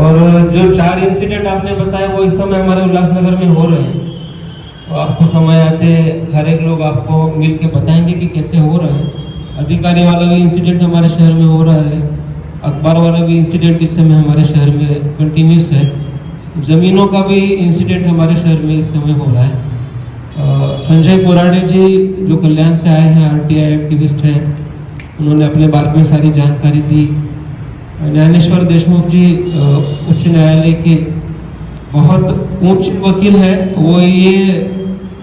और जो 4 इंसिडेंट आपने बताया वो इस समय हमारे उल्लासनगर में हो रहे हैं। तो आपको समय आते हर एक लोग आपको मिल के बताएंगे कि कैसे हो रहे हैं। अधिकारी वाला भी इंसिडेंट हमारे शहर में हो रहा है, अखबार वाला भी इंसिडेंट इस समय हमारे शहर में कंटिन्यूस है, ज़मीनों का भी इंसिडेंट हमारे शहर में इस समय हो रहा है। संजय कोराडे जी जो कल्याण से आए हैं, आरटीआई एक्टिविस्ट हैं, उन्होंने अपने बारे में सारी जानकारी दी। ज्ञानेश्वर देशमुख जी उच्च न्यायालय के बहुत ऊंच वकील हैं। वो ये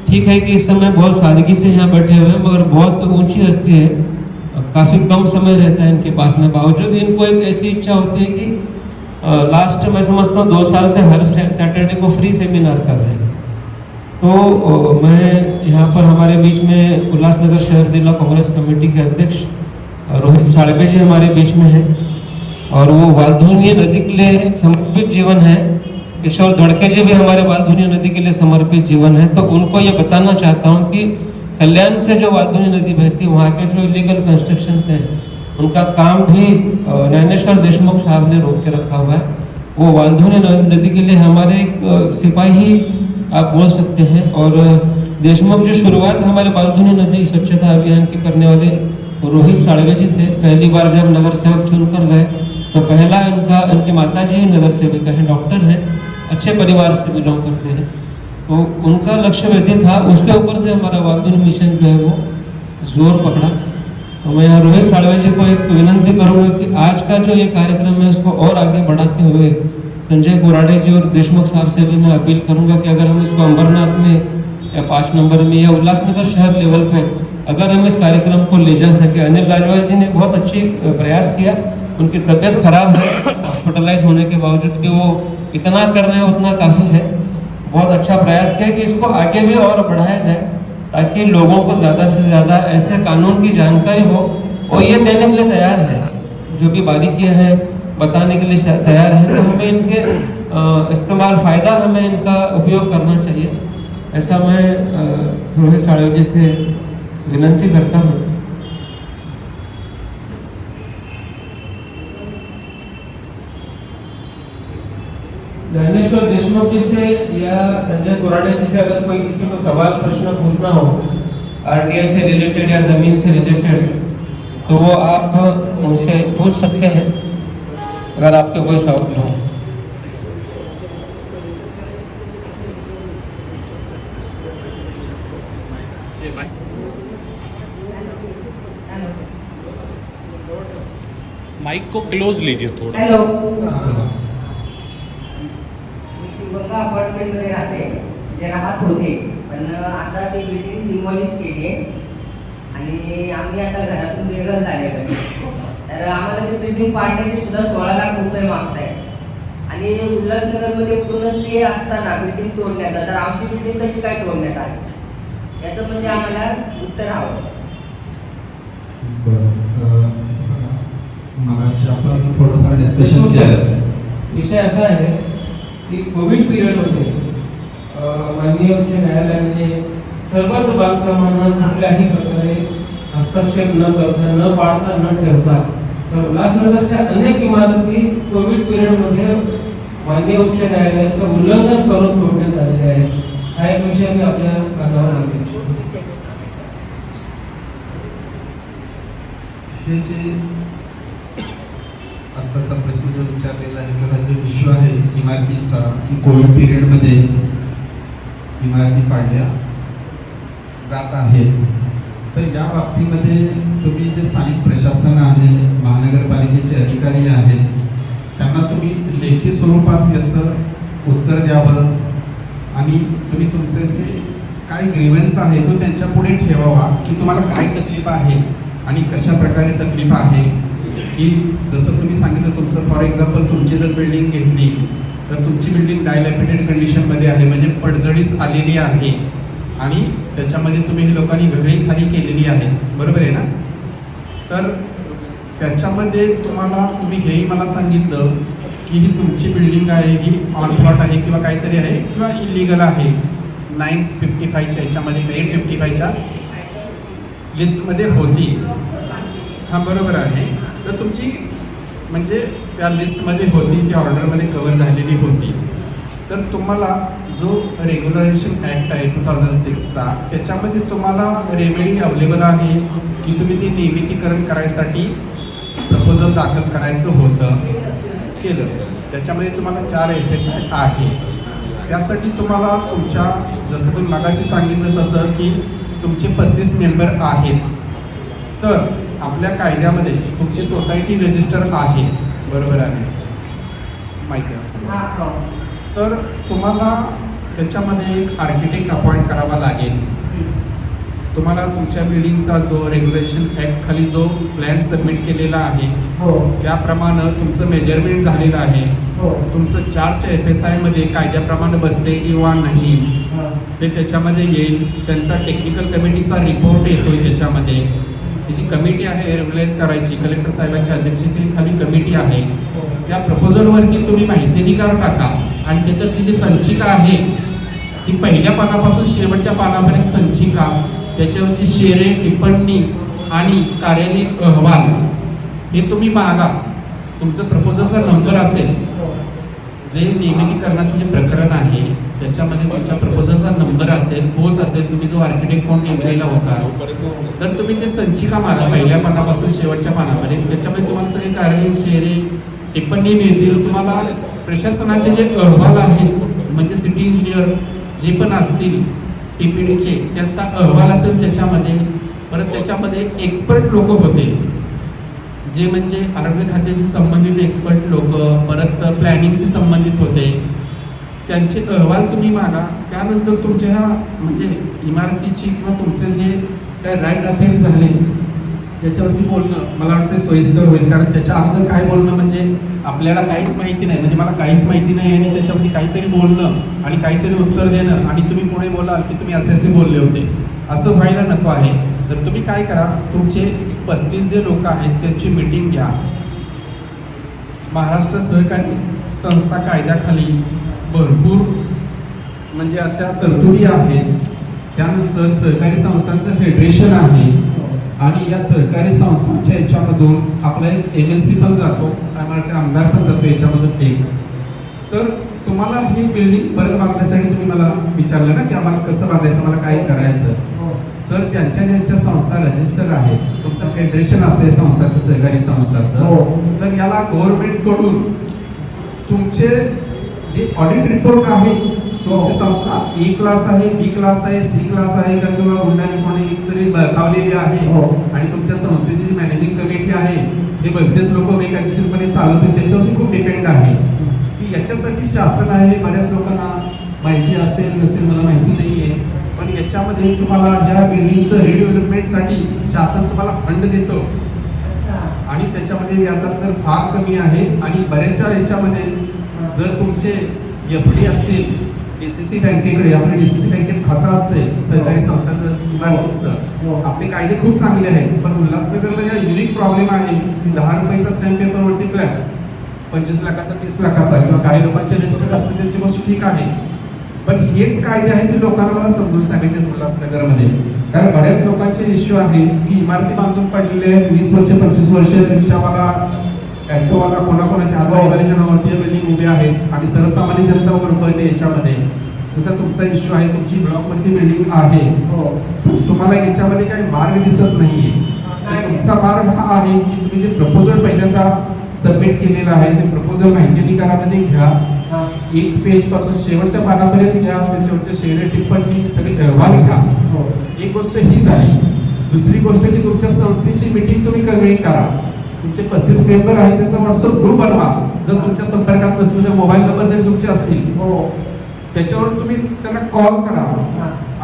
ठीक है कि इस समय बहुत सादगी से यहाँ बैठे हुए हैं, मगर बहुत ऊंची हस्ती है, काफ़ी कम समय रहता है इनके पास में। बावजूद इनको एक ऐसी इच्छा होती है कि लास्ट मैं समझता हूँ 2 साल से हर सैटरडे को फ्री सेमिनार कर रहे हैं। तो मैं यहाँ पर हमारे बीच में उल्लासनगर शहर जिला कांग्रेस कमेटी के अध्यक्ष रोहित साड़वे जी हमारे बीच में हैं, और वो वाल्धुनी नदी के लिए समर्पित जीवन है। किशोर धड़के जी भी हमारे वाल्धुनी नदी के लिए समर्पित जीवन है। तो उनको ये बताना चाहता हूँ कि कल्याण से जो वाल्धुनी नदी बहती है, वहाँ के जो इलीगल कंस्ट्रक्शन हैं, उनका काम भी ज्ञानेश्वर देशमुख साहब ने रोक के रखा हुआ है। वो वाल्धुनी नदी के लिए हमारे एक सिपाही आप बोल सकते हैं। और देशमुख जो शुरुआत हमारे वाल्धुनी नदी स्वच्छता अभियान की करने वाले रोहित साड़वे जी थे। पहली बार जब नगर सेवक चुनकर गए तो पहला उनकी माता जी नगर सेविका है, डॉक्टर हैं, अच्छे परिवार से बिलोंग करते हैं। तो उनका लक्ष्य वेदी था, उसके ऊपर से हमारा वाल्धुनी मिशन जो है वो जोर पकड़ा। तो मैं यहाँ रोहित साड़वे जी को एक विनंती करूँगा कि आज का जो ये कार्यक्रम है उसको और आगे बढ़ाते हुए संजय कोराडे जी और देशमुख साहब से भी मैं अपील करूँगा कि अगर हम इसको अंबरनाथ में या 5 नंबर में या उल्लासनगर शहर लेवल पे अगर हम इस कार्यक्रम को ले जा सके। अनिल राजवाल जी ने बहुत अच्छी प्रयास किया, उनकी तबीयत खराब है, हॉस्पिटलाइज होने के बावजूद भी वो इतना कर रहे हैं उतना काफ़ी है। बहुत अच्छा प्रयास किया कि इसको आगे भी और बढ़ाया जाए, ताकि लोगों को ज़्यादा से ज़्यादा ऐसे कानून की जानकारी हो। और ये देने के लिए तैयार है, जो भी बारीकियाँ हैं बताने के लिए तैयार है। तो हमें इनके इस्तेमाल फ़ायदा हमें इनका उपयोग करना चाहिए, ऐसा मैं रोहित साड़वे जी से विनंती करता हूँ। ज्ञानेश्वर देशमुख जी से या संजय कोराडे जी से अगर कोई किसी को सवाल प्रश्न पूछना हो आरटीआई से रिलेटेड या जमीन से रिलेटेड, तो वो आप उनसे पूछ सकते हैं अगर आपके कोई सवाल हो। माइक को क्लोज लीजिए थोड़ा। हॅलो, मी शिवगंगा अपार्टमेंट मध्ये राहते, जे राहत होते, पण आता ती बिल्डिंग डिमॉलिश केली आहे आणि आम्ही आता घरातून वेगळं झालेलो. तर आम्हाला ती बिल्डिंग पाडण्याचे सुद्धा 16 लाख रुपये मागताय आणि उल्हासनगरमध्ये पूर्ण स्टे असताना बिल्डिंग तोडण्याचा, तर आमची बिल्डिंग कशी काय तोडण्यात आली याचं म्हणजे आम्हाला उत्तर हवं. आपण थोडंफार डिस्कशन केलं. विषय असा आहे की कोविड पिरियडमध्ये माननीय उच्च न्यायालयाने सर्वच बांधकामांना कुठल्याही प्रकारे हस्तक्षेप न करता, न पाडता, न ठेवता, तर उल्हासनगरच्या अनेक इमारती कोविड पिरियडमध्ये माननीय उच्च न्यायालयाचं उल्लंघन करून तोडण्यात आलेले आहेत. हा एक विषय मी आपल्या कानावर आणू इच्छितो. हे जे आत्ताचा प्रश्न जो विचारलेला आहे किंवा जो इश्यू आहे इमारतीचा, की कोविड पिरियडमध्ये इमारती पाडल्या जात आहेत, तर या बाबतीमध्ये तुम्ही जे स्थानिक प्रशासन आहे, महानगरपालिकेचे अधिकारी आहेत, त्यांना तुम्ही लेखी स्वरूपात याचं उत्तर द्यावं आणि तुम्ही तुमचे जे काय ग्रीव्हन्स आहे तो त्यांच्या पुढे ठेवावा, की तुम्हाला काय तकलीफ आहे आणि कशा प्रकारे तकलीफ आहे. की जसं तुम्ही सांगितलं, तुमचं फॉर एक्झाम्पल तुमची जर बिल्डिंग घेतली तर तुमची बिल्डिंग डायलॅपिटेड कंडिशनमध्ये आहे, म्हणजे पडझडीच आलेली आहे आणि त्याच्यामध्ये तुम्ही हे लोकांनी घरही खाली केलेली आहे, बरोबर आहे ना. तर त्याच्यामध्ये तुम्ही हेही मला सांगितलं की ही तुमची बिल्डिंग आहे, ही ऑन प्लॉट आहे किंवा काहीतरी आहे किंवा इलिगल आहे. 955च्या याच्यामध्ये 855च्या लिस्टमध्ये होती. हां, बरोबर आहे. तर तुमची म्हणजे त्या लिस्टमध्ये होती, ती ऑर्डरमध्ये कव्हर झालेली होती. तर तुम्हाला जो रेग्युलेशन ॲक्ट आहे 2006चा, त्याच्यामध्ये तुम्हाला रेमेडी अवेलेबल आहे की तुम्ही ते नियमितीकरण करायसाठी प्रपोजल दाखल करायचं होतं, केलं. त्याच्यामध्ये तुम्हाला 4 FSI आहे. त्यासाठी तुम्हाला तुमच्या, जसं तुम्ही मगाशी सांगितलं तसं की तुमचे 35 मेंबर आहेत, तर आपल्या कायद्यामध्ये तुमची सोसायटी रजिस्टर आहे, बरोबर आहे, माहिती आहे असेल. तर तुम्हाला त्याच्यामध्ये एक आर्किटेक्ट अपॉइंट करावा लागेल. तुम्हाला तुमच्या बिल्डिंगचा जो रेग्युलेशन ॲक्ट खाली जो प्लॅन सबमिट केलेला आहे त्याप्रमाणे तुमचं मेजरमेंट झालेलं आहे, तुमचं 4च्या FSI मध्ये कायद्याप्रमाणे बसते किंवा नाही ते त्याच्यामध्ये येईल. त्यांचा टेक्निकल कमिटीचा रिपोर्ट येतोय, त्याच्यामध्ये त्याची कमिटी आहे रेग्युलाइज करायची, कलेक्टर साहेबांच्या अध्यक्षतेखाली कमिटी आहे. त्या प्रपोजलवरती तुम्ही माहितीधिकार टाका आणि त्याच्यातली जी संचिका आहे ती पहिल्या पानापासून शेवटच्या पानापर्यंत संचिका, त्याच्यावरची शेरे, टिप्पणी आणि कार्यालयीन अहवाल हे तुम्ही मागा. तुमचं प्रपोजलचा नंबर असेल, जे नियमितीकरणाचं जे प्रकरण आहे त्याच्यामध्ये तुमच्या प्रपोजलचा नंबर असेल, तोच असेल, तुम्ही जो आर्किटेक्ट कोण नेमलेला होता, तर तुम्ही ते संचिका मागा पहिल्या पानापासून शेवटच्या पानापर्यंत. त्याच्यामध्ये तुम्हाला सगळे कार्यालयीन शेरे, टिप्पणी मिळतील. तुम्हाला प्रशासनाचे जे अहवाल आहेत, म्हणजे सिटी इंजिनियर जे पण असतील TPDचे, त्यांचा अहवाल असेल त्याच्यामध्ये. परत त्याच्यामध्ये एक्सपर्ट लोक होते, जे म्हणजे आरोग्य खात्याशी संबंधित एक्सपर्ट लोक, परत प्लॅनिंगशी संबंधित होते, त्यांचे अहवाल तुम्ही मागा. त्यानंतर तुमच्या म्हणजे इमारतीची किंवा तुमचे जे काय राईट अफेअर झाले त्याच्यावरती बोलणं मला वाटतं सोयीस्कर होईल. कारण त्याच्या अगोदर काय बोलणं म्हणजे आपल्याला काहीच माहिती नाही, म्हणजे मला काहीच माहिती नाही आणि त्याच्यावरती काहीतरी बोलणं आणि काहीतरी उत्तर देणं आणि तुम्ही पुढे बोलाल की तुम्ही असे बोलले होते, असं व्हायला नको आहे. तर तुम्ही काय करा, तुमचे 35 जे लोक आहेत त्यांची मीटिंग घ्या. महाराष्ट्र सहकारी संस्था कायद्याखाली भरपूर म्हणजे अशा तरतुदी आहेत. त्यानंतर सहकारी संस्थांचं फेडरेशन आहे आणि या सहकारी संस्थांच्या याच्यामधून आपला एक MLC पण जातो आणि आमदार पण जातो याच्यामधून एक. तर तुम्हाला ही बिल्डिंग परत बांधण्यासाठी तुम्ही मला विचारलं ना की आम्हाला कसं बांधायचं, मला काय करायचं, तर ज्यांच्या संस्था रजिस्टर आहेत, तुमचं फेडरेशन असते संस्थाचं, सहकारी संस्थाचं, तर याला गव्हर्नमेंटकडून तुमचे जे ऑडिट रिपोर्ट आहे, तुमची संस्था A क्लास आहे, B क्लास आहे, C क्लास आहे का किंवा गुंडाने कोणी तरी बळकावलेली आहे आणि तुमच्या संस्थेची मॅनेजिंग कमिटी आहे हे बरेच लोक बेकायदेशीरपणे चालवतात, त्याच्यावरती खूप डिपेंड आहे की याच्यासाठी शासन आहे. बऱ्याच लोकांना माहिती असेल नसेल मला माहिती नाहीये, पण याच्यामध्ये तुम्हाला या बिल्डिंगचं रिडेव्हलपमेंटसाठी शासन तुम्हाला फंड देतो आणि त्याच्यामध्ये व्याजाचा दर फार कमी आहे. आणि बऱ्याचशा याच्यामध्ये जर तुमचे FD असतील DCC बँकेकडे, आपल्या DCC बँकेत खातं असते सहकारी संस्थांचं इमारतीचं, आपले कायदे खूप चांगले आहेत. पण उल्हासनगरला या युनिक प्रॉब्लेम आहे की 10 रुपयाचा स्टॅम्प पेपरवरती फ्लॅट 25 लाखाचा 30 लाखाचा किंवा काही लोकांचे रजिस्टर असते त्यांची गोष्ट ठीक आहे, पण हेच कायदे आहेत ते लोकांना मला समजून सांगायचे उल्हासनगरमध्ये. कारण बऱ्याच लोकांचे इश्यू आहे की इमारती बांधून पडलेले आहेत, 20 वर्ष 25 वर्ष रिक्षावाला, ॲक्टोवाला, कोणाकोणाच्या आजूबाजूच्या नावावरती बिल्डिंग उभे आहेत आणि सर्वसामान्य जनता वर पडते याच्यामध्ये. जसा तुमचा इश्यू आहे, तुमची ब्लॉकवरती बिल्डिंग आहे, तुम्हाला याच्यामध्ये काही मार्ग दिसत नाहीये. तुमचा मार्ग हा आहे की तुम्ही जे प्रपोजल पहिल्यांदा सबमिट केलेलं आहे ते प्रपोजल माहितीधिकारामध्ये घ्या, 1 पेज पासून शेवटच्या पानापर्यंत घ्या, त्याच्यावरचे शेरे, टिप्पणी सगळे अहवाल घ्या. एक गोष्ट ही झाली. दुसरी गोष्ट की तुमच्या संस्थेची मीटिंग तुम्ही कन्व्हेंट करा. तुमचे 35 मेंबर आहेत त्याचा व्हॉट्सअप ग्रुप बनवा. जर तुमच्या संपर्कात नसतील तर मोबाईल नंबर जर तुमचे असतील त्याच्यावर तुम्ही त्यांना कॉल करा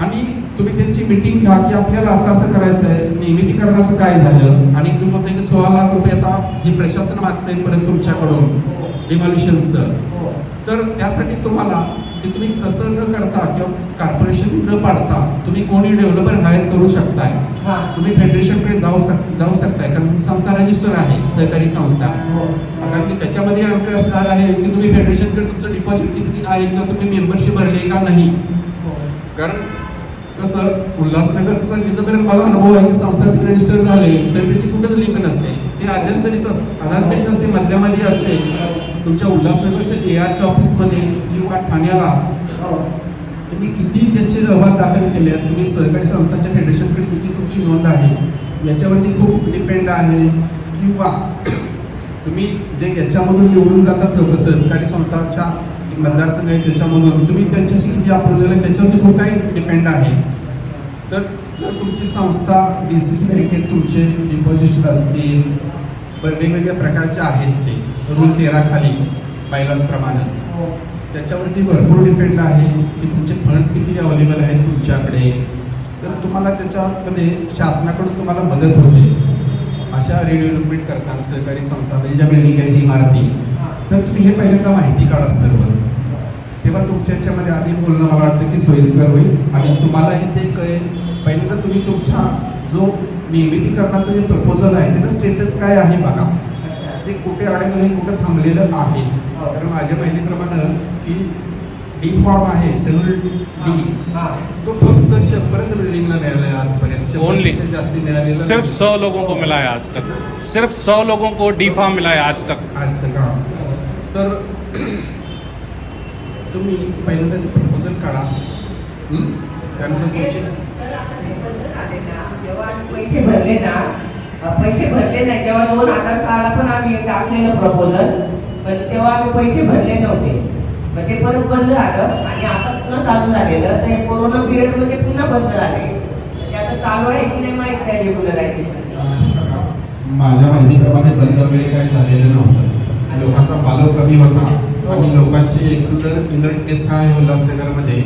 आणि तुम्ही त्यांची मीटिंग घ्या की आपल्याला असं असं करायचं आहे, नियमितीकरणाचं काय झालं आणि तुम्ही म्हणता की 16 लाख रुपये आता हे प्रशासन मागतंय परत तुमच्याकडून डिमॉलिशनचं. तर त्यासाठी तुम्हाला ते तुम्ही तसं न करता किंवा कॉर्पोरेशन न पाडता तुम्ही कोणी डेव्हलपर हायर करू शकताय. तुम्ही फेडरेशनकडे जाऊ शकताय कारण तुमची संस्था रजिस्टर आहे सहकारी संस्था. कारण की त्याच्यामध्ये असं आहे की तुम्ही फेडरेशनकडे तुमचं डिपॉझिट किती आहे किंवा तुम्ही मेंबरशिप भरले का नाही. कारण कसं उल्हासनगरचा जिथपर्यंत मला अनुभव आहे की संस्थाचे रजिस्टर झाले तर त्याची कुठंच लिंक नसते, ते अध्यंतरीच असते मध्यमध्ये असते. तुमच्या उल्हासनगरच्या ARच्या ऑफिसमध्ये किंवा ठाण्याला तुम्ही किती त्याचे अहवाल दाखल केले आहेत, तुम्ही सहकारी संस्थांच्या फेडरेशनकडे किती तुमची नोंद आहे याच्यावरती खूप डिपेंड आहे. किंवा तुम्ही जे याच्यामधून निवडून जातात लोक सहकारी संस्थांच्या मतदारसंघ आहे त्याच्यामधून तुम्ही त्यांच्याशी किती अप्रोच झाले त्याच्यावरती खूप काही डिपेंड आहे. तर जर तुमची संस्था DCC बँकेत तुमचे डिपॉझिट असतील वेगवेगळ्या प्रकारचे आहेत ते रूल 13 खाली बायलॉज प्रमाणे त्याच्यावरती भरपूर डिपेंड आहे की तुमचे फंड्स किती अवेलेबल आहेत तुमच्याकडे. तर तुम्हाला त्याच्यामध्ये शासनाकडून तुम्हाला मदत होते अशा रिडेव्हलपमेंट करताना सहकारी संस्था ज्या बिल्डिंग आहेत इमारती. तर तुम्ही हे पहिल्यांदा माहिती काढा सर्व, तेव्हा तुमच्या याच्यामध्ये आधी बोलणं मला वाटतं की सोयीस्कर होईल आणि तुम्हालाही ते कळेल. पहिल्यांदा तुम्ही तुमचा जो नियमितीकरणाचं जे प्रपोजल आहे त्याचं स्टेटस काय आहे बघा, ते कुठे अडकलं कुठं थांबलेलं आहे. कारण माझ्या माहितीप्रमाणे की डी फॉर्म आहे शेड्यूल डी तो फक्त 100च बिल्डिंगला मिळाला आहे आजपर्यंत. 100 पेक्षा जास्ती मिळालेलं सिर्फ 100 लोगों को मिला है आज तक, सिर्फ 100 लोगों को डी फार्म मिला है आज तक. हा. तर तुम्ही पहिल्यांदा प्रपोजल काढा, त्यानंतर तुमचे जेव्हा पैसे भरले ना, पैसे भरले नाही जेव्हा 2006ला पण आम्ही टाकलेलं प्रपोजल, पण तेव्हा आम्ही पैसे भरले नव्हते, मग ते परत बंद झालं आणि आता पुन्हा चालू झालेलं. तर हे कोरोना पिरियड मध्ये पुन्हा बंद झाले, ते आता चालू आहे की नाही माहित नाही रेग्युलरायझेशन. माझ्या माहितीप्रमाणे बंद वगैरे काही झालेलं नव्हतं. लोकांचा फॉलो कमी होता आणि लोकांची एकतर इनर्टनेस हा आहे उल्हासनगरमध्ये.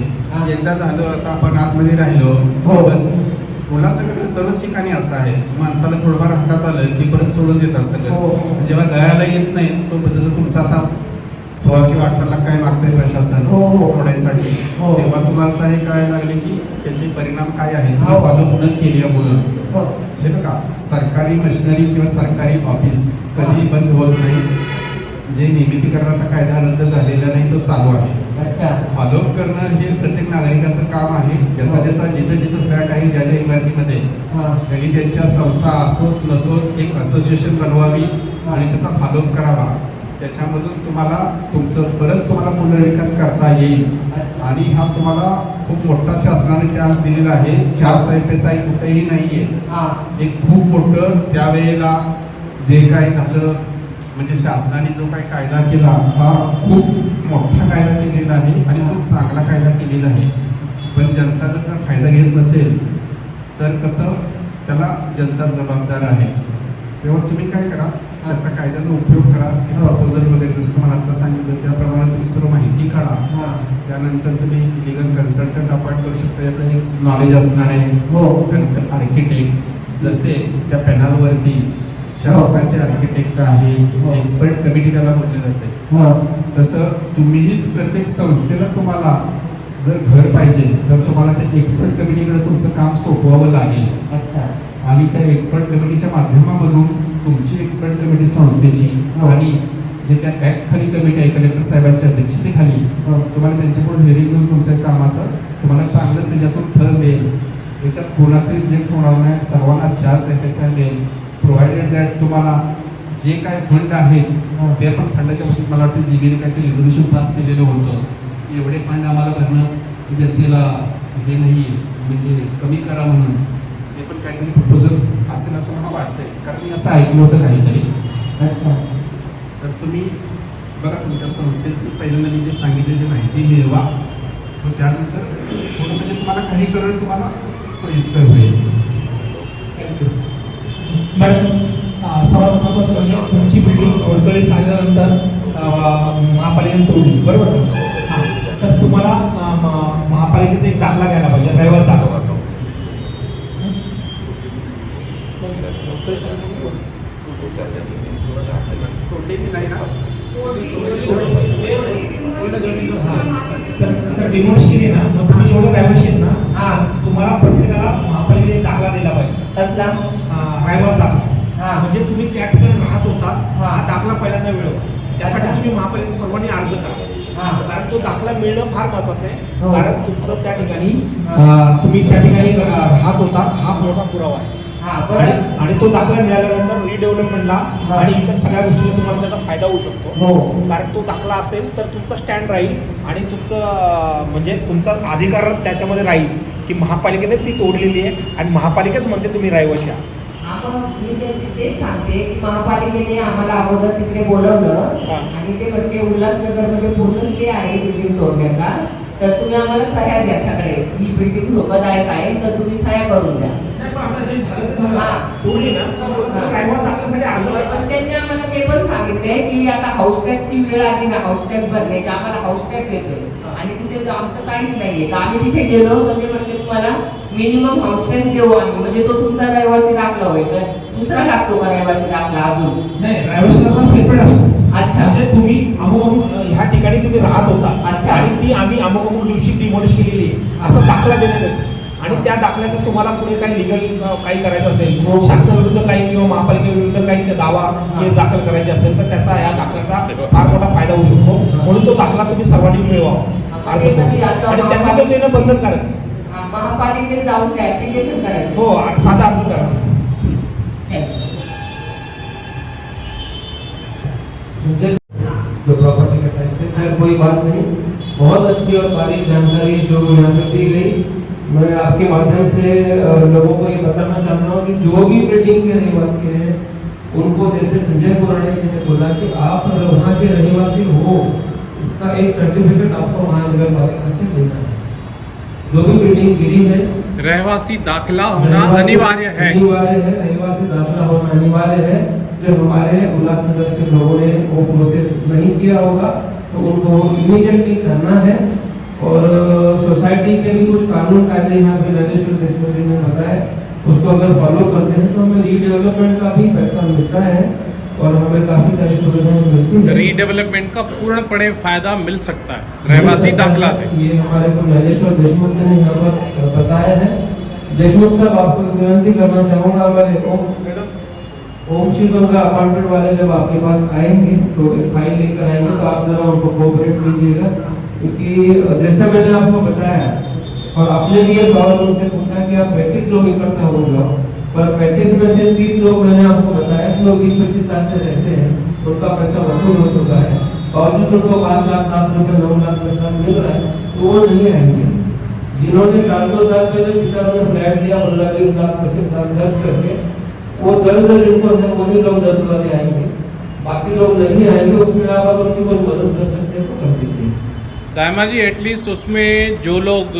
एकदा झालं आता आपण आतमध्ये राहिलो बस. उल्हासनगर सर्वच ठिकाणी असं आहे, माणसाला थोडंफार हातात आलं की परत सोडून देतात सगळं. जेव्हा गळायला येत नाही तो जसं तुमचा आता 16 किंवा 18 लाख काय मागतंय प्रशासन थोड्यासाठी, तेव्हा तुम्हाला हे कळायला लागले की त्याचे परिणाम काय आहेत फॉलो पुन्हा केल्यामुळं. हे बघा, सरकारी मशिनरी किंवा सरकारी ऑफिस कधी बंद होत नाही. जे नियमितीकरणाचा कायदा रद्द झालेला नाही तो चालू आहे. फॉलोअप करणं हे प्रत्येक नागरिकाचं काम आहे. ज्याचा ज्याचा जिथं जिथं फ्लॅट आहे ज्या ज्या इमारतीमध्ये त्यांनी त्यांच्या संस्था असोत नसोत एक असोसिएशन बनवावी आणि त्याचा फॉलोअप करावा. त्याच्यामधून तुम्हाला तुमचं परत तुम्हाला पुनर्विकास करता येईल. आणि हा तुम्हाला खूप मोठा शासनाने चान्स दिलेला आहे. 4चा FSI कुठेही नाहीये. एक खूप मोठं त्यावेळेला जे काय झालं म्हणजे शासनाने जो काही कायदा केला हा खूप मोठा कायदा केलेला आहे आणि खूप चांगला कायदा केलेला आहे. पण जनता जर त्याचा फायदा घेत नसेल तर कसं त्याला जनता जबाबदार आहे. तेव्हा तुम्ही काय करा, त्याचा कायद्याचा उपयोग करा. प्रपोजल वगैरे जसं तुम्हाला आता सांगितलं त्याप्रमाणे तुम्ही सर्व माहिती काढा. त्यानंतर तुम्ही लिगल कन्सल्टंट अपॉइंट करू शकता, याचं एक नॉलेज असणार आहे. त्यानंतर आर्किटेक्ट जसे त्या पॅनलवरती शासनाचे आर्किटेक्ट आहे, एक्सपर्ट कमिटी त्याला म्हटले जाते, तसं तुम्हीही प्रत्येक संस्थेला तुम्हाला जर घर पाहिजे तर तुम्हाला त्या एक्सपर्ट कमिटीकडे तुमचं काम सोपवावं लागेल. आणि त्या एक्सपर्ट कमिटीच्या माध्यमामधून तुमची एक्सपर्ट कमिटी संस्थेची आणि जे त्या ऍक्ट खाली कमिटी आहे कलेक्टर साहेबांच्या अध्यक्षतेखाली तुम्हाला त्यांच्याकडून हिअरिंग घेऊन तुमच्या कामाचं तुम्हाला चांगलंच त्याच्यातून फळ मिळेल. याच्यात कोणाचे रिजेक्ट होणार नाही, सर्वांना 4चा FSI मिळेल. प्रोव्हाइडेड दॅट तुम्हाला जे काय फंड आहेत ते पण फंडाच्या बाबतीत मला वाटतं GB ने काहीतरी रिझोल्युशन पास केलेलं होतं. एवढे फंड आम्हाला भरणं जनतेला हे नाही म्हणजे कमी करा म्हणून ते पण काहीतरी प्रपोजल असेल असं मला वाटतंय, कारण मी असं ऐकलं होतं काहीतरी. तर तुम्ही बघा तुमच्या संस्थेची पहिल्यांदा मी जे सांगितलेली माहिती मिळवा, त्यानंतर थोडं म्हणजे तुम्हाला काही करणं तुम्हाला सोयीस्कर होईल. मॅडम, सर्वात महत्त्वाचं म्हणजे तुमची बिल्डिंग होळकळीस आल्यानंतर महापालिकेने तोडली, बरोबर ना? हां, तर तुम्हाला महापालिकेचा एक दाखला घ्यायला पाहिजे, रहिवास दाखला. तर डिमोश केली ना, मग तुम्ही जेवढं रहिवाशी आहेत ना तुम्हाला प्रत्येकाला महापालिकेने दाखला दिला पाहिजे. कसला? रहिवास दाखला. म्हणजे तुम्ही त्या ठिकाणी राहत होता हा दाखला पहिल्यांदा मिळवा. त्यासाठी तुम्ही महापालिकेत सर्वांनी अर्ज करा. हां. कारण तो दाखला मिळणं फार महत्वाचं आहे. हो. कारण तुमचं त्या ठिकाणी हां. तुम्ही त्या ठिकाणी राहत होता हा मोठा पुरावा आहे. हां, बरं. आणि तो दाखला मिळाल्यानंतर रिडेव्हलपमेंटला हां. आणि इतर सगळ्या गोष्टीला तुम्हाला त्याचा फायदा होऊ शकतो. हो. कारण तो दाखला असेल तर तुमचा स्टँड राहील आणि तुमचं म्हणजे तुमचा अधिकार त्याच्यामध्ये राहील की महापालिकेने ती तोडलेली आहे आणि महापालिकाच म्हणते तुम्ही रहिवाशी आहात. आपण मी तेच सांगते की महापालिकेने आम्हाला अगोदर तिकडे बोलवलं हां. आणि ते म्हणजे उल्हासनगरमध्ये पूर्ण ते आहे बिल्डिंग तोडण्याचा, तर तुम्ही आम्हाला सह्या द्या सगळे, ही बिल्डिंग धोकादायक आहे तर तुम्ही सह्या करून द्या. हां. तोडली ना तर रहिवास दाखल्यासाठी अर्ज करतात. पण त्यांनी आम्हाला ते पण सांगितले की आता हाऊस टॅक्सची वेळ आली ना, हाऊस टॅक्स भरण्याची, आम्हाला हाऊस टॅक्स येतोय आणि तिथे आमचं काहीच नाहीये. तर आम्ही तिथे गेलो तर ते म्हणजे तुम्हाला मिनिमम हाऊस टॅक्स देऊ आम्ही, म्हणजे तो तुमचा रहिवासी दाखला होईल. तर दुसरा लागतो का रहिवासी दाखला अजून? नाही, रहिवासी दाखला सेपरेट असतो. अच्छा. म्हणजे तुम्ही अमुक अमुक ह्या ठिकाणी तुम्ही राहत होता अच्छा. आणि ती आम्ही अमुक अमुक दिवशी डिमॉलिश केलेली आहे असा दाखला देण्यात येतो. आणि त्या दाखल्याचं तुम्हाला पुढे काही लिगल काही करायचं असेल, हो. शासनाविरुद्ध काही किंवा महापालिकेविरुद्ध काही दावा केस दाखल करायची असेल तर त्याचा या दाखल्याचा फार मोठा फायदा होऊ शकतो. म्हणून तो दाखला तुम्ही सर्वांनी मिळवावा अर्ज करून. आणि त्यांना तो देणं बंधनकारक आहे. महापालिकेत जाऊन ते ऍप्लिकेशन करायचं. हो, आणि साधा अर्ज करा. जो प्रॉपर्टी का टैक्स है, खैर कोई बात नहीं, बहुत अच्छी और बारीक जानकारी जो यहाँ पर दी गई। मैं आपके माध्यम से लोगों को ये बताना चाहता हूँ कि जो भी बिल्डिंग के रहवासी हैं उनको जैसे संजय कुराड़े जी ने बोला कि आप वहाँ के रहवासी हो, इसका एक सर्टिफिकेट आपको महानगर पालिका से देना है। जो भी बिल्डिंग गिरी है रहवासी दाखला होना अनिवार्य है। रहवासी दाखला होना अनिवार्य है। जो हमारे उल्लासनगर के लोगों ने वो प्रोसेस नहीं किया होगा तो उनको इमीडिएटली करना है। और सोसाइटी के भी कुछ कानून कायदे यहाँ पे राजेश्वर देशमुख जी ने बताया, उसको अगर फॉलो करते हैं तो हमें रीडेवलपमेंट का भी पैसा मिलता है और हमें काफी सारी सुविधाएं मिलती है। रीडेवलपमेंट का पूर्णपणे फायदा मिल सकता है रहवासी दाखला से। ये हमारे को राजेश्वर देशमुख जी ने यहाँ पर बताया है। देशमुख साहब, आपको विनती करना चाहूँगा, हमारे ओम श्री गंगा अपार्टमेंट वाले जब आपके पास आएंगे तो एक फाइल लेकर आएंगे तो आप जरा उनको कोऑपरेट कीजिएगा, क्योंकि जैसा मैंने आपको बताया और अपने लिए सवाल उनसे पूछा कि आप 35 लोग इकट्ठा हो जाओ, पर 35 में से 30 लोग मैंने आपको बताया कि वो 20-25 साल से रहते हैं, उनका पैसा वसूल हो चुका है, बावजूद उनको 5 लाख 7 रुपये 9 लाख 10 लाख मिल रहा है, तो वो नहीं आएंगे। जिन्होंने 7-2 साल पहले बेचारों ने फ्लैट दिया 15-20 लाख 25 लाख खर्च करके, वो दर्द जिनको है वही लोग दर्द वाले आएंगे, बाकी लोग नहीं आएंगे। उसमें आप अगर उनकी कोई मदद कर सकते हैं तो कर दीजिए। दायमा जी, एटलीस्ट उसमें जो लोग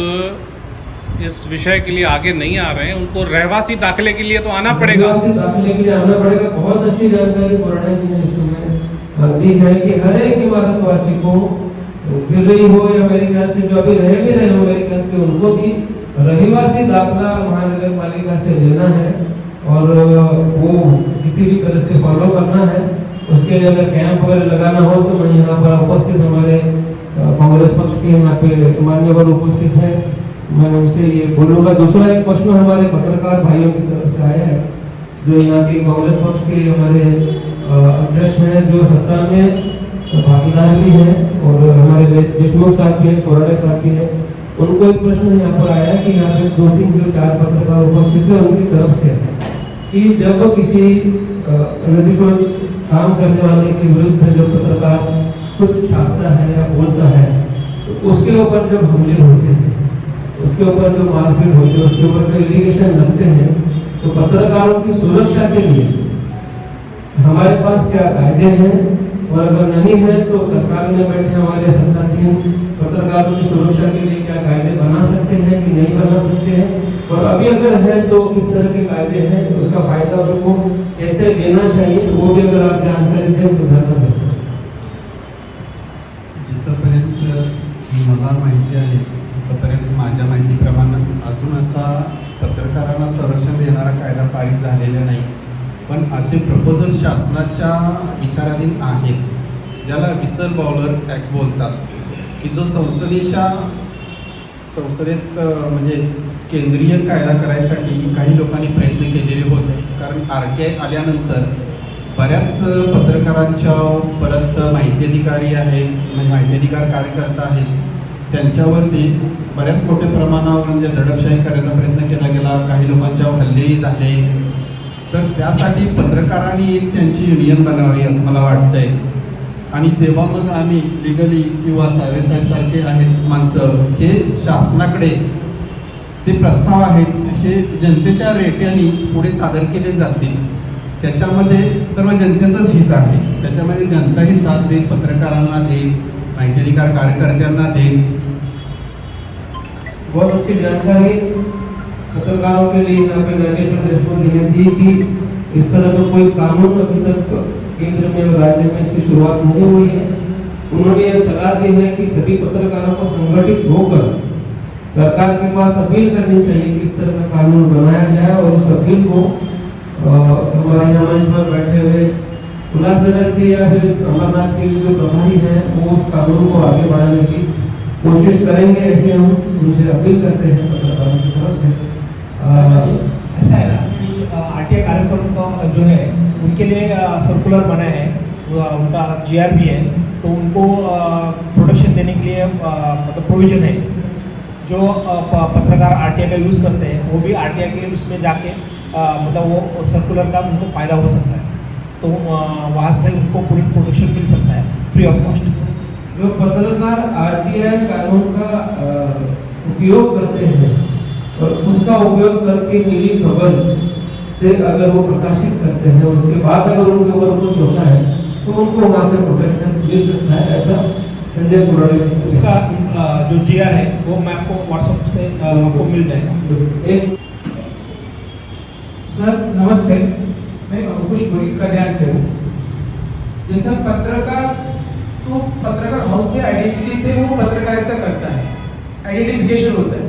इस विषय के लिए आगे नहीं आ रहे हैं उनको रहवासी दाखले के लिए तो आना पड़ेगा। रहवासी दाखले के लिए आना पड़ेगा। बहुत अच्छी जानकारी पुराना जी ने इसमें दी है कि हर एक इमारत वासी को गिर रही हो या मेरे ख्याल से जो अभी रह भी रहे हो, मेरे ख्याल से उनको भी रहवासी दाखला महानगर पालिका से लेना है और वो किसी भी तरह से फॉलो करना है। उसके लिए अगर कैंप वगैरह लगाना हो तो मैं यहाँ पर उपस्थित हमारे कांग्रेस पक्ष के यहाँ पे मान्यवर उपस्थित है, मैं उनसे ये बोलूँगा। दूसरा एक प्रश्न हमारे पत्रकार भाइयों की तरफ से आया है, जो यहाँ के कांग्रेस पक्ष के हमारे अध्यक्ष हैं, जो सत्ता में भागीदार भी हैं और हमारे देशमुख साहब भी हैं, कोराड़े साहब भी हैं। उनको एक प्रश्न यहाँ पर आया कि यहाँ पे 2-3-4 पत्रकार उपस्थित है, उनकी तरफ से कि जब किसी अनधिकृत काम करने वाले के विरुद्ध जो पत्रकार कुछ छापता है या बोलता है तो उसके ऊपर जब हमले होते हैं, उसके ऊपर जो मारपीट होती है, उसके ऊपर जो एलिगेशन लगते हैं, तो पत्रकारों की सुरक्षा के लिए हमारे पास क्या कायदे हैं और अगर नहीं है तो सरकार में बैठे हमारे सत्ताधीन पत्रकारों की सुरक्षा के लिए क्या कायदे बना सकते हैं कि नहीं बना सकते हैं, और अभी अगर है तो किस तरह के कायदे हैं, उसका फायदा उनको कैसे लेना चाहिए, तो वो भी अगर आप जानकारी दें तो ज़्यादा बेहतर। जिथपर्यंत मला माहिती आहे तिथपर्यंत माझ्या माहितीप्रमाणे अजून असा पत्रकारांना संरक्षण देणारा कायदा पारित झालेला नाही, पण असे प्रपोजल शासनाच्या विचाराधीन आहेत, ज्याला विसल बॉलर ॲक्ट बोलतात, की जो संसदेत म्हणजे केंद्रीय कायदा करायसाठी काही लोकांनी प्रयत्न केलेले होते। कारण RTI आल्यानंतर बऱ्याच पत्रकारांच्या परत माहिती अधिकारी आहेत, म्हणजे माहिती अधिकार कार्यकर्ता आहेत, त्यांच्यावरती बऱ्याच मोठ्या प्रमाणावर म्हणजे दडपशाही करायचा प्रयत्न केला गेला. काही लोकांच्यावर हल्लेही झाले. तर त्यासाठी पत्रकारांनी एक त्यांची युनियन बनावी असं मला वाटतंय. आणि तेव्हा मग आम्ही लिगली किंवा साहेब सारखे आहेत माणसं हे शासनाकडे ते प्रस्ताव आहेत हे जनतेच्या रेट्याने पुढे सादर केले जातील. त्याच्यामध्ये सर्व जनतेचंच हित आहे. त्याच्यामध्ये जनताही साथ देईल, पत्रकारांना देईल, माहिती अधिकार कार्यकर्त्यांना देईल. बहुत अच्छी जानकारी पत्रकारों के लिए यहाँ पे नागेश्वर देशमुख ने दी कि इस तरह का कोई कानून अभी तक केंद्र में और राज्य में इसकी शुरुआत नहीं हुई है. उन्होंने यह सलाह दी है कि सभी पत्रकारों को संगठित होकर सरकार के पास अपील करनी चाहिए कि इस तरह का कानून बनाया जाए और उस अपील को हमारे यहाँ मंच पर बैठे हुए उल्लासनगर के या फिर अमरनाथ के जो प्रभारी हैं वो उस कानून को आगे बढ़ाने की कोशिश करेंगे. ऐसे हम उनसे अपील करते हैं पत्रकारों की तरफ से. ऐसा है ना कि आरटीआई कार्यक्रम जो है उनके लिए सर्कुलर बना है, उनका जीआर भी है, तो उनको प्रोटेक्शन देने के लिए मतलब प्रोविजन है. जो पत्रकार आरटीआई का यूज़ करते हैं वो भी आरटीआई के उसमें जाके मतलब वो सर्कुलर का उनको फ़ायदा हो सकता है. तो वहाँ से उनको पूरी प्रोटेक्शन मिल सकता है फ्री ऑफ कॉस्ट. जो पत्रकार आरटीआई कानून का उपयोग करते हैं और उसका उपयोग करके मिली खबर से अगर वो प्रकाशित करते हैं उसके बाद अगर उनके ऊपर कुछ होता है तो उनको वहाँ से प्रोटेक्शन मिल सकता है. ऐसा संजय पुराने उसका जो जीआर है वो मैं आपको व्हाट्सएप से आपको मिल जाएगा. एक सर नमस्ते, मैं अंकुश गोरी कल्याण से हूँ. जैसा पत्रकार तो पत्रकार हाउस से आइडेंटिटी से वो पत्रकारिता करता है, आइडेंटिफिकेशन होता है,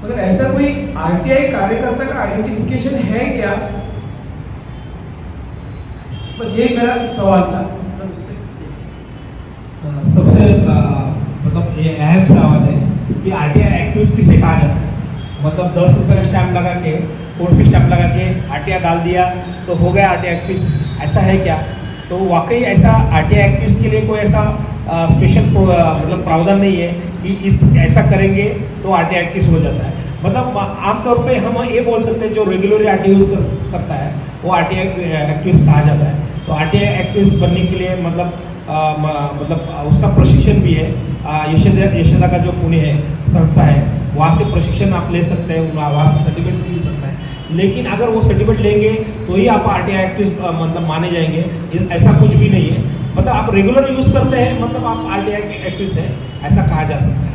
मगर ऐसा कोई आरटीआई कार्यकर्ता का आइडेंटिफिकेशन है क्या? बस यही मेरा सवाल था. सबसे मतलब ये अहम सवाल है कि आरटीआई एक्टिविस्ट किसे कहा जाता है. मतलब 10 रुपये का स्टैम्प लगा के, कोर्ट फी स्टैम्प लगा के आरटीआई डाल दिया तो हो गया आरटीआई एक्टिविस्ट, ऐसा है क्या? तो वाकई ऐसा आरटीआई एक्टिविस्ट के लिए कोई ऐसा स्पेशल मतलब प्रावधान नहीं है कि इस ऐसा करेंगे तो आरटीआई एक्टिविस्ट हो जाता है. मतलब आमतौर पे हम ये बोल सकते हैं जो रेगुलरली आरटीआई करता है वो आरटीआई एक्टिविस्ट कहा जाता है. तो आरटीआई एक्टिविस्ट बनने के लिए मतलब उसका प्रशिक्षण भी है. यशोदा का जो पुणे है संस्था है वहाँ से प्रशिक्षण आप ले सकते हैं, वहाँ से सर्टिफिकेट मिल सकता है. लेकिन अगर वो सर्टिफिकेट लेंगे तो ही आप आरटीआई एक्टिविस्ट मतलब माने जाएंगे. ऐसा कुछ भी नहीं है. मतलब आप रेगुलर यूज़ करते हैं मतलब आप आरटीआई एक्टिविस्ट हैं, ऐसा कहा जा सकता है.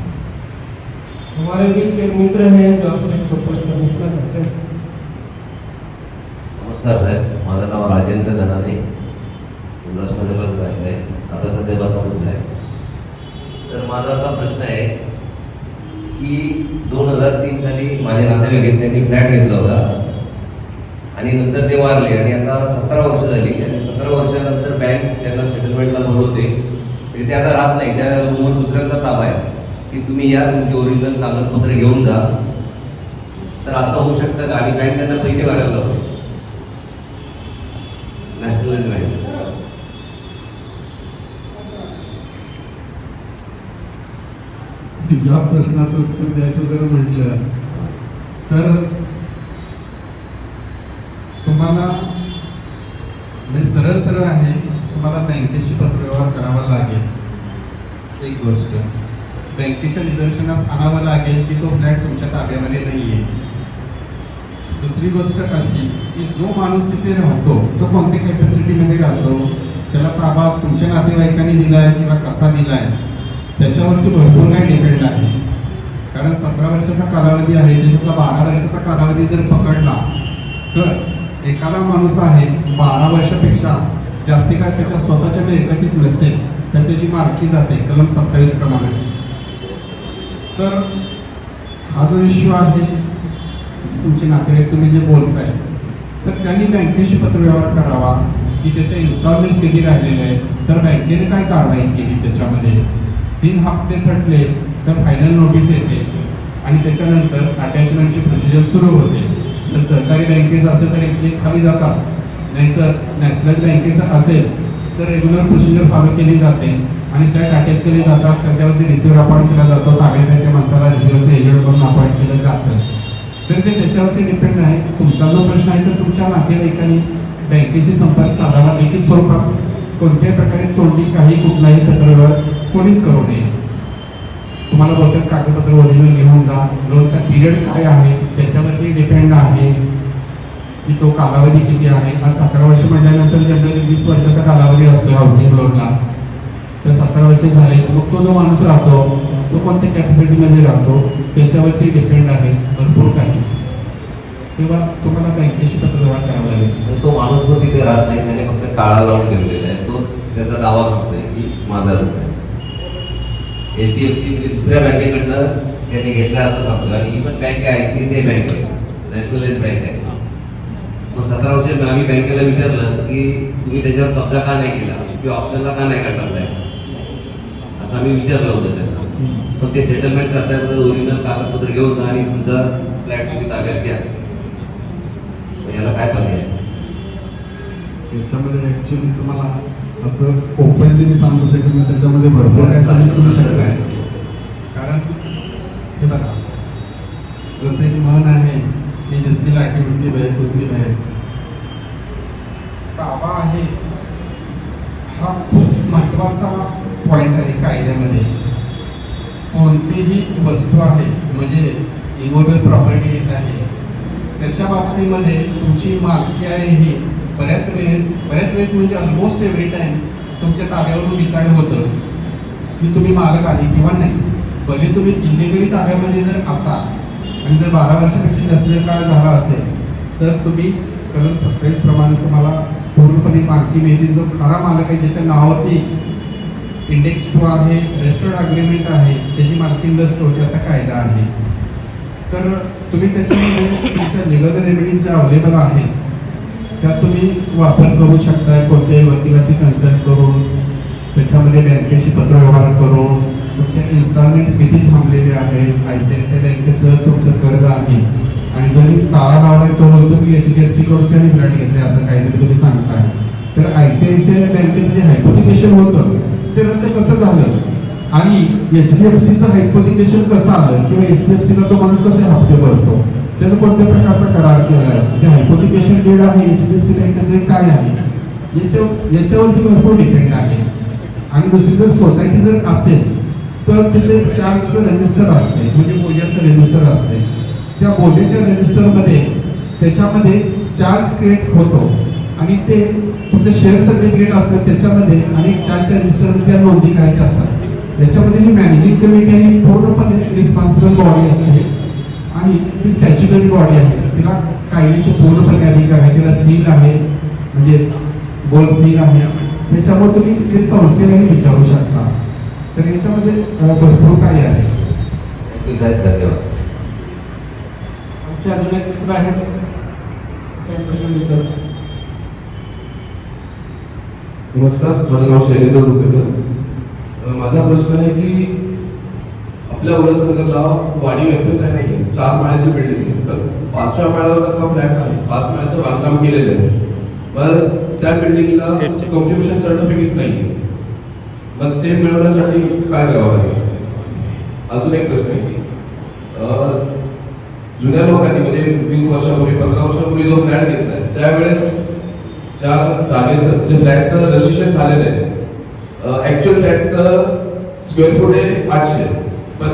हमारे बीच एक मित्र हैं जो आपसे प्रश्न पूछना चाहते हैं. नमस्कार साहेब, माझं नाव राजेंद्र धनाने, उल्हासनगर राहिलं आहे, आता सध्या बदलापूरला आहे. तर माझा असा प्रश्न आहे की 2003 साली माझ्या नातेवाईक त्यांनी फ्लॅट घेतला होता आणि नंतर ते वारले आणि आता 17 वर्ष झाली आणि 17 वर्षानंतर बँक त्यांना सेटलमेंटला बोलवते म्हणजे ते आता राहत नाही. त्या रूमवर दुसऱ्यांचा ताबा आहे की तुम्ही या तुमचे ओरिजिनल कागदपत्र घेऊन जा. तर असं होऊ शकतं का? आणि बँक त्यांना पैसे भरायला लावते, नॅशनलाइज बँक. या प्रश्नाचं उत्तर द्यायचं जर म्हटलं तर तुम्हाला सरळ सरळ आहे, तुम्हाला बँकेशी पत्रव्यवहार करावा लागेल. एक गोष्ट बँकेच्या निदर्शनास आणावं लागेल की तो फ्लॅट तुमच्या ताब्यामध्ये नाही आहे. दुसरी गोष्ट अशी की जो माणूस तिथे राहतो तो कोणत्या कॅपॅसिटीमध्ये राहतो, त्याला ताबा तुमच्या नातेवाईकांनी दिला आहे किंवा कसा दिला आहे त्याच्यावरती भरपूर काही डिपेंड आहे. कारण 17 वर्षाचा कालावधी आहे, त्याच्यातला 12 वर्षाचा कालावधी जर पकडला तर एखादा माणूस आहे 12 वर्षापेक्षा जास्ती काय त्याच्या स्वतःच्या मिळकतीत नसेल तर त्याची मालकी जाते कलम 27 प्रमाणे. तर हा जो इश्यू आहे तुमचे नातेवाईक तुम्ही जे बोलताय तर त्यांनी बँकेशी पत्रव्यवहार करावा की त्याच्या इन्स्टॉलमेंट्स किती राहिलेले आहेत, तर बँकेने काय कारवाई केली, त्याच्यामध्ये 3 हप्ते थटले तर फायनल नोटीस येते आणि त्याच्यानंतर अटॅचमेंटची प्रोसिजर सुरू होते. जर सरकारी बँकेचं असेल तर 101 खाली जातात, नाहीतर नॅशनलाइज बँकेचं असेल तर रेग्युलर प्रोसिजर फॉलो केली जाते आणि फ्लॅट अटॅच केले जातात, त्याच्यावरती रिसिव्हर अपॉइंट केला जातो, ताब्यात आहे त्या माणसाला रिसिव्हरचं एजंट म्हणून अपॉइंट केलं जातं. तर ते त्याच्यावरती डिपेंड आहे. तुमचा जो प्रश्न आहे तर तुमच्या नातेवाईकांनी बँकेशी संपर्क साधावा, लिखित स्वरूपात कोणत्याही प्रकारे तोंडी काही कुठलाही पत्रव्यवहार कोणीच करू नये. तुम्हाला बोलतात कागदपत्र ओरिजिनल घेऊन जा, लोनचा पिरियड काय आहे त्याच्यावरती डिपेंड आहे की तो कालावधी किती आहे. आज 17 वर्ष म्हटल्यानंतर जनरली 20 वर्षाचा कालावधी असतो हाऊसिंग लोनला, तर 17 वर्ष झाले मग तो जो माणूस राहतो तो कोणत्या कॅपॅसिटीमध्ये राहतो त्याच्यावरती डिपेंड आहे भरपूर काही. तेव्हा तुम्हाला बँकेशी पत्रव्यवहार करावा लागेल. तो माणूस तो तिथे राहत नाही, त्याने फक्त काळा लावून ठेवलेला आहे. तो त्याचा दावा सांगतोय की माझा रूम आहे. HDFC म्हणजे दुसऱ्या बँकेकडनं त्यांनी घेतला असं सांगतो आणि ही पण बँक आहे, ICICI बँक आहे, नॅशनलाइज बँक आहे. मग 17 वर्ष आम्ही बँकेला विचारलं की तुम्ही त्याच्यावर कब्जा का नाही केला किंवा ऑप्शनला का नाही काढला फ्लॅट, असं आम्ही विचारलं होतं त्यांचं. पण ते सेटलमेंट करताना ओरिजिनल कागदपत्र घेऊन जा आणि तुमचा फ्लॅट तुम्ही ताब्यात घ्या. याला काय पर्याय? याच्यामध्ये ऍक्च्युली तुम्हाला असं ओपनली मी सांगू शकत नाही, त्याच्यामध्ये भरपूर काय तुम्ही करू शकताय. कारण हे बघा, जसं एक म्हण आहे की जिसकी लाठी उडती बहस उसकी बहस. ताबा आहे हा खूप महत्वाचा पॉइंट आहे कायद्यामध्ये. कोणतीही वस्तू आहे म्हणजे इमोबल प्रॉपर्टी एक आहे, त्याच्या बाबतीमध्ये तुमची मालकी आहे ही बऱ्याच वेळेस म्हणजे ऑलमोस्ट एव्हरी टाइम तुमच्या ताब्यावरून डिसाईड होतं की तुम्ही मालक आहे किंवा नाही. भले तुम्ही इलिगली ताब्यामध्ये जर असाल आणि जर 12 वर्षापेक्षा जास्त जर काळ झाला असेल तर तुम्ही कलम 27 प्रमाणे तुम्हाला पूर्णपणे मालकी मिळते. जो खरा मालक आहे ज्याच्या नावावरती इंडेक्स 2 आहे, रजिस्टर्ड अग्रीमेंट आहे, त्याची मालकी नष्ट होते असा कायदा आहे. तर तुम्ही त्याच्यामध्ये तुमच्या लिगल रेमेडीज ज्या अवेलेबल आहेत त्या तुम्ही वापर करू शकता. कोणत्याही वकिलाशी कन्सल्ट करून, त्याच्यामध्ये बँकेशी पत्रव्यवहार करून, तुमच्या इन्स्टॉलमेंट्स किती थांबलेले आहेत, ICICI बँकेचं तुमचं कर्ज आहे आणि जरी ताळा लावलाय तो बोलतो की HDFC कडून त्यांनी फ्लॅट घेतले असं काहीतरी तुम्ही सांगताय. तर ICICI बँकेचं जे हायपोथिकेशन होतं ते रद्द कसं झालं आणि HDFCचं हायपोथिकेशन कसं आलं किंवा HDFCला तो माणूस कसे हप्ते भरतो, त्यानं कोणत्या प्रकारचा करार केला आहे, ते हायपोथिकेशन डीड आहे HDFC बँकेचे काय आहे याच्यावरती भरपूर डिपेंड आहे. आणि दुसरी जर सोसायटी जर असेल तर तिथे चार्जचं रजिस्टर असते म्हणजे बोल्याचं रजिस्टर असते. त्या बोल्याच्या रजिस्टरमध्ये त्याच्यामध्ये चार्ज क्रिएट होतो आणि ते तुमचे शेअर सर्टिफिकेट असतात त्याच्यामध्ये आणि चार्जच्या रजिस्टरमध्ये त्या नोंदी करायच्या असतात. याच्यामध्ये ही मॅनेजिंग कमिटी ही पूर्णपणे रिस्पॉन्सिबल बॉडी असते आणि ती स्टॅच्युटरी बॉडी आहे. तिला कायद्याचे पूर्णपणे अधिकार आहे, तिला सील आहे म्हणजे गोल सील आहे. त्याच्यामुळे तुम्ही ते संस्थेलाही विचारू शकता. तर याच्यामध्ये भरपूर काही आहे. धन्यवाद. आमच्या अजून एक मित्र आहेत, काही प्रश्न विचारू. नमस्कार, माझं नाव शैलेंद्र रुपेकर. माझा प्रश्न आहे की आपल्या उल्हासनगरला वाढीव FSI नाही आहे, 4 माळ्याची बिल्डिंग आहे, तर 5व्या माळ्यावर जर का फ्लॅट आहे, 5 माळ्याचं बांधकाम केलेलं आहे, मग त्या बिल्डिंगला कॉम्प्लिमेशन सर्टिफिकेट नाही आहे, मग ते मिळवण्यासाठी काय करावं लागेल? अजून एक प्रश्न आहे की जुन्या लोकांनी म्हणजे 20 वर्षापूर्वी 15 वर्षापूर्वी जो फ्लॅट घेतलाय त्यावेळेस ज्या जागेचं जे फ्लॅटचं रजिस्ट्रेशन झालेलं आहे, ऍक्च्युअल फ्लॅटचं स्क्वेअर फूट आहे 800, पण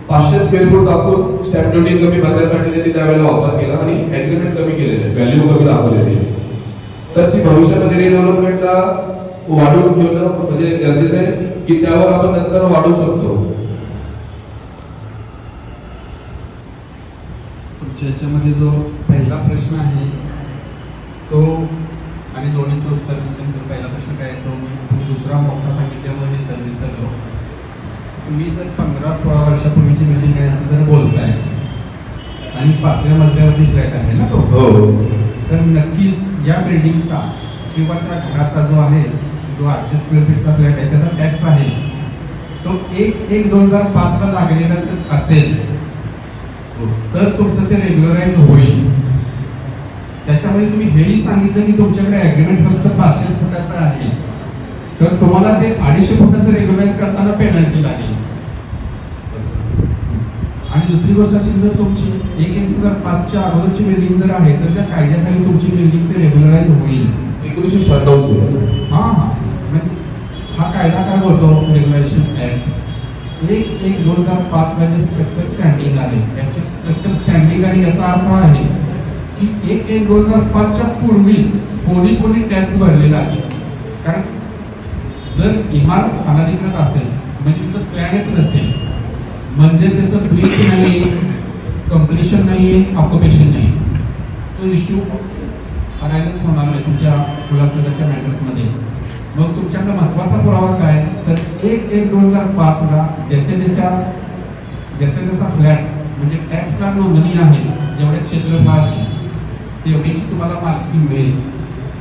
500 स्क्वेअर फूट दाखवून स्टॅम्प ड्युटी कमी भरण्यासाठी त्यांनी त्यावेळेला वापर केला आणि ऍग्रीमेंट कमी केलेले आहे, व्हॅल्यू कमी दाखवलेली आहे. तर ती भविष्यामध्ये रिडेव्हलपमेंटला वाढवून घेणं म्हणजे गरजेचं आहे की त्यावर आपण नंतर वाढवू शकतो? तुमच्या याच्यामध्ये जो पहिला प्रश्न आहे तो आणि दोन्हीचं उत्तर दिसेल. तर पहिला प्रश्न काय तो मी दुसरा मोठा सांगितल्यामुळे हे सर विसरलो. तुम्ही जर 15-16 वर्षापूर्वीची बिल्डिंग आहे असं जर बोलताय आणि 5व्या मजल्यावरती फ्लॅट आहे ना तो, तर नक्कीच या बिल्डिंगचा किंवा त्या घराचा जो आहे जो 800 स्क्वेअर फीटचा फ्लॅट आहे त्याचा टॅक्स आहे तो 1/1/2005ला लागलेला असेल तर तुमचं ते रेग्युलराइज होईल. त्याच्या त्याच्यामध्ये तुम्ही हेही सांगितलं की तुमच्याकडे ॲग्रीमेंट फक्त 500 फुटाचं आहे, तर तुम्हाला ते 250 फुटाचं रेग्युलाइज करताना पेनल्टी लागेल. आणि दुसरी गोष्ट अशी, जर तुमची 1/2005च्या अगोदरची बिल्डिंग जर आहे तर त्या कायद्याखाली तुमची बिल्डिंग ते रेग्युलराइज होईल. 1996 हां म्हणजे हा कायदा काय बोलतो, रेग्युलेशन ऍक्ट 1/2005 ला जे स्ट्रक्चर स्टँडिंग आहे, ऍक्च्युअल स्ट्रक्चर स्टँडिंग आणि याचा अर्थ आहे की 1/2005च्या पूर्वी कोणी टॅक्स भरलेला आहे. कारण जर इमारत अनधिकृत असेल म्हणजे तिथं प्लॅनच नसेल, म्हणजे त्याचं ब्रीफ नाही, कम्प्लिशन नाही आहे, ऑक्युपेशन नाही, तो इश्यू अरायजच होणार नाही तुमच्या उल्हासनगरच्या मॅटर्समध्ये. मग तुमच्याकडे महत्त्वाचा पुरावा काय, तर 1/2005 ला ज्याचा फ्लॅट म्हणजे टॅक्सला नोंदणी आहे, जेवढ्या क्षेत्रफळाची तेवढीची तुम्हाला मालकी मिळेल.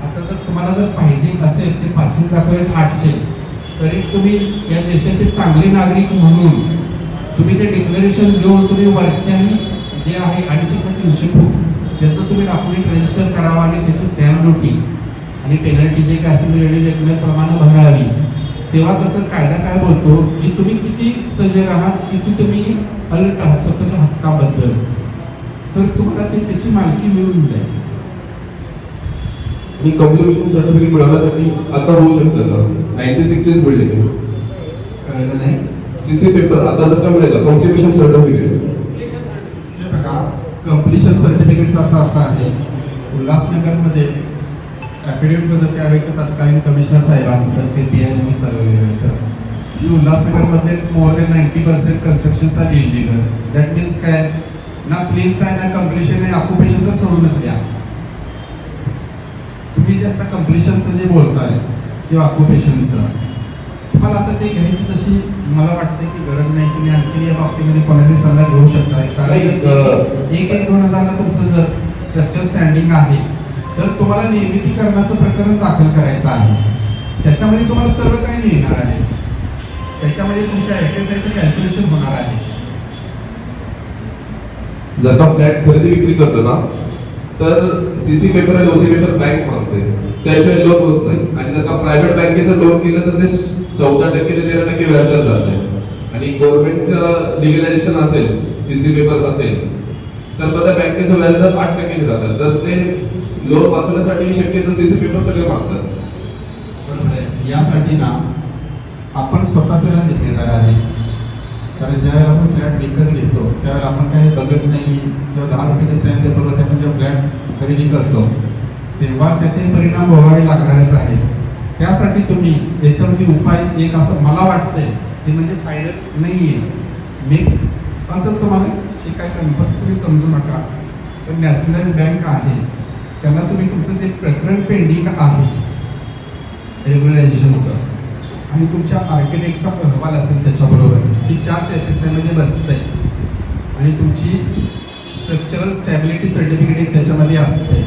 आता जर तुम्हाला जर पाहिजे असेल ते 500 दाखवेल 800, तरी तुम्ही या देशाचे चांगले नागरिक म्हणून तुम्ही ते डिक्लेरेशन घेऊन तुम्ही वरच्याही जे आहे 250-300 फूट त्याचं तुम्ही डॉक्युमेंट रजिस्टर करावं आणि त्याची स्टॅम्प ड्युटी आणि पेनल्टी जे काय असेल रेग्युलर प्रमाणे भरावी. तेव्हा कसं कायदा काय बोलतो की तुम्ही किती सजग आहात, किती तुम्ही अलर्ट आहात स्वतःच्या हक्काबद्दल, तर तुम्हाला त्याची मालकी मिळून जाईल. आणि कम्युनिकेशन सर्टिफिकेट मिळवण्यासाठी आता होऊ शकतं का? 96 बिल्डिंग कळलं नाही? सीसी पेपर आता जर का मिळेल कम्युनिकेशन सर्टिफिकेट? हे बघा, कम्प्लिशन सर्टिफिकेटचा अर्थ असा आहे, उल्हासनगरमध्ये ॲफिडेविट होतं त्यावेळेच्या तत्कालीन कमिशनर साहेबांचं ते PIMनी चालवलेलं होतं की उल्हासनगरमध्ये more than 90% constructions are illegal. That means काय, ना प्लेन काय, ना कम्प्लिशन आहे, ऑक्युपेशन तर सोडूनच द्या. तुम्ही जे आता कम्प्लिशनचं जे बोलताय किंवा ऑक्युपेशनचं, तुम्हाला आता ते घ्यायची तशी मला वाटतं की गरज नाही. तुम्ही आणखी या बाबतीमध्ये कोणाचा सल्ला घेऊ शकताय. कारण 1/2000 तुमचं जर स्ट्रक्चर स्टँडिंग आहे तर तुम्हाला निर्मितीकरणाचं प्रकरण दाखल करायचं आहे. त्याच्यामध्ये तुम्हाला सर्व काही मिळणार आहे. त्याच्यामध्ये तुमच्या FSIचं कॅल्क्युलेशन होणार आहे. जर का फ्लॅट खरेदी विक्री करतो ना तर सीसी पेपर आणि ओसी पेपर बँक मागते, त्याशिवाय लोन होत नाही. आणि जर का प्रायव्हेट बँकेचं लोन केलं तर ते 14% ते 13% व्याजदर जाते. आणि गव्हर्नमेंटचं लिगलायझेशन असेल, सीसी पेपर असेल, तर मग त्या बँकेचं व्याजदर 8% जातात. तर ते लोन वाचवण्यासाठी शक्यतो सीसी पेपर सगळे मागतात. बरोबर आहे. यासाठी ना आपण स्वतःला जिम्मेदार आहे. कारण ज्यावेळेला आपण फ्लॅट विकत घेतो त्यावेळेला आपण काही बघत नाही, किंवा 10 रुपयाच्या स्टॅम्प पेपरवरती आपण जेव्हा फ्लॅट खरेदी करतो तेव्हा त्याचे परिणाम भोगावे लागणारच आहे. त्यासाठी तुम्ही याच्यावरती उपाय एक असं मला वाटतंय ते म्हणजे फायनल नाही आहे. मी असं तुम्हाला शिकायचं नाही, पण तुम्ही समजू नका. पण नॅशनलाइज बँक आहे, त्यांना तुम्ही तुमचं ते प्रकरण पेंडिंग आहे रेग्युलायझेशनचं आणि तुमच्या आर्किटेक्टचा अहवाल असेल त्याच्याबरोबर ती 4 FSIमध्ये बसते आणि तुमची स्ट्रक्चरल स्टॅबिलिटी सर्टिफिकेट त्याच्यामध्ये असते,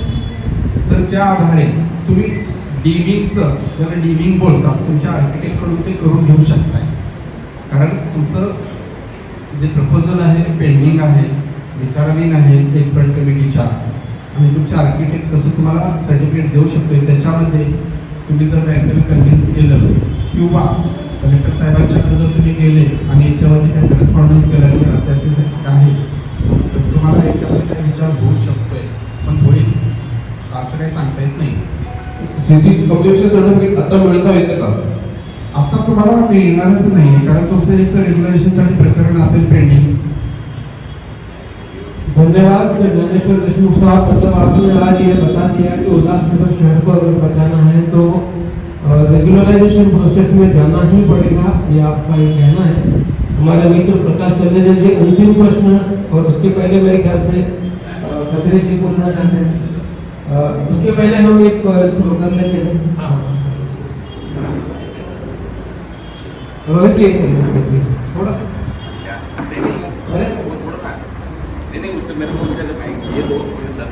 तर त्या आधारे तुम्ही डिविंगचं, ज्याला डिविंग बोलतात, तुमच्या आर्किटेक्टकडून ते करून घेऊ शकताय. कारण तुमचं जे प्रपोजल आहे पेंडिंग आहे, विचाराधीन आहे एक्सपर्ट कमिटीच्या, आणि तुमच्या आर्किटेक्ट कसं तुम्हाला सर्टिफिकेट देऊ शकतोय त्याच्यामध्ये तुम्ही जर बँकेला कन्व्हिन्स केलं किंवा कलेक्टर साहेबांच्याकडे जर तुम्ही गेले आणि याच्यावरती काही करस्पॉन्डन्स केला की असे आहे तर तुम्हाला याच्यामध्ये काही विचार होऊ शकतोय, पण होईल असं काही सांगता येत नाही. सीसी कम्युनिकेशन सर्टिफिकेट आता मिळता येतं का? आता तुम्हाला मिळणारच नाही, कारण तुमचं एक तर रेग्युलेशनसाठी प्रकरण असेल पेंडिंग. धन्यवाद ज्ञानेश्वर देशमुख साहब. मतलब आपने आज ये बता दिया कि उल्लासनगर शहर को अगर बचाना है तो रेगुलराइजेशन प्रोसेस में जाना ही पड़ेगा, ये आपका ये कहना है. हमारे मित्र प्रकाश चंद्र जी अंतिम प्रश्न, और उसके पहले मेरे ख्याल से खतरे जी पूछना चाहते हैं. उसके पहले हम एक शुरू कर लेते हैं. हाँ रोहित जी थोड़ा नहीं मेरे को ये दो सर